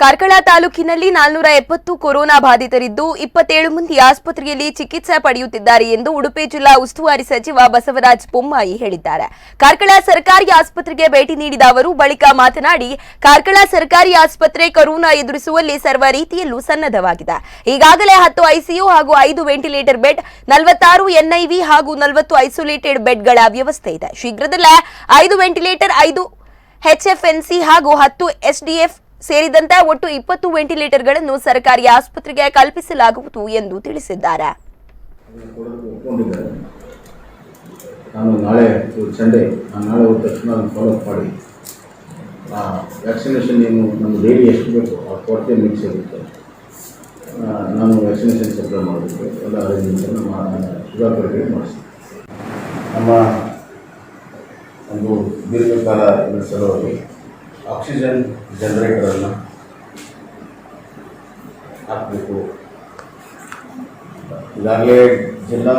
ಕಾರ್ಕಳ ತಾಲೂಕಿನಲ್ಲಿ 470 ಕೊರೋನಾ ಬಾಧಿತರಿದ್ದು 27 ಮಂದಿ ಆಸ್ಪತ್ರೆಯಲ್ಲಿ ಚಿಕಿತ್ಸೆ ಪಡೆಯುತ್ತಿದ್ದಾರೆ ಎಂದು ಉಡುಪಿ ಜಿಲ್ಲಾ ಉಸ್ತುವಾರಿ ಸಚಿವ ಬಸವರಾಜ ಬೊಮ್ಮಾಯಿ ಹೇಳಿದ್ದಾರೆ. ಕಾರ್ಕಳ ಸರ್ಕಾರಿ ಆಸ್ಪತ್ರೆಗೆ ಭೇಟಿ ನೀಡಿದ ಅವರು ಬಳಿಕ ಮಾತನಾಡಿ, ಕಾರ್ಕಳ ಸರ್ಕಾರಿ ಆಸ್ಪತ್ರೆ ಕೊರೋನಾ ಎದುರಿಸುವಲ್ಲಿ ಸರ್ವ ರೀತಿಯಲ್ಲೂ ಸನ್ನದ್ಧವಾಗಿದೆ. ಈಗಾಗಲೇ 10 ಐಸಿಯು ಹಾಗೂ 5 ವೆಂಟಿಲೇಟರ್ ಬೆಡ್, 46 ಎನ್ಐವಿ ಹಾಗೂ 40 ಐಸೋಲೇಟೆಡ್ ಬೆಡ್ಗಳ ವ್ಯವಸ್ಥೆ ಇದೆ. ಶೀಘ್ರದಲ್ಲೇ 5 ವೆಂಟಿಲೇಟರ್, 5 ಎಚ್ಎಫ್ಎನ್ಸಿ ಹಾಗೂ 10 ಎಸ್ಡಿಎಫ್ ಸೇರಿದಂತೆ ಒಟ್ಟು 20 ವೆಂಟಿಲೇಟರ್ಗಳನ್ನು ಸರ್ಕಾರಿ ಆಸ್ಪತ್ರೆಗೆ ಕಲ್ಪಿಸಲಾಗುವುದು ಎಂದು ತಿಳಿಸಿದ್ದಾರೆ. ನಾನು ನಾಳೆ ಸಂಡೇ ನಾಳೆ ಹೋದ ತಕ್ಷಣ ಫಾಲೋ ಅಪ್ ಮಾಡಿ ವ್ಯಾಕ್ಸಿನೇಷನ್ ಏನು ನಮಗೆ ಡೈಲಿ ಎಷ್ಟು ಬೇಕು ಆ ಕೊರತೆ ಮಿಕ್ಸ್ ಇರುತ್ತೆ. ನಾನು ವ್ಯಾಕ್ಸಿನೇಷನ್ ಸಪ್ಲೈ ಮಾಡಬೇಕು, ಎಲ್ಲ ಅರೇಂಜ್ಮೆಂಟನ್ನು ಸುಧಾಕರ್ಗೆ ಮಾಡಿಸ್ತೀನಿ. ನಮ್ಮ ಒಂದು ದೀರ್ಘಕಾಲ ಸಲುವಾಗಿ ಆಕ್ಸಿಜನ್ ಜನರೇಟರನ್ನು ಹಾಕಬೇಕು. ಈಗಾಗಲೇ ಜಿಲ್ಲಾ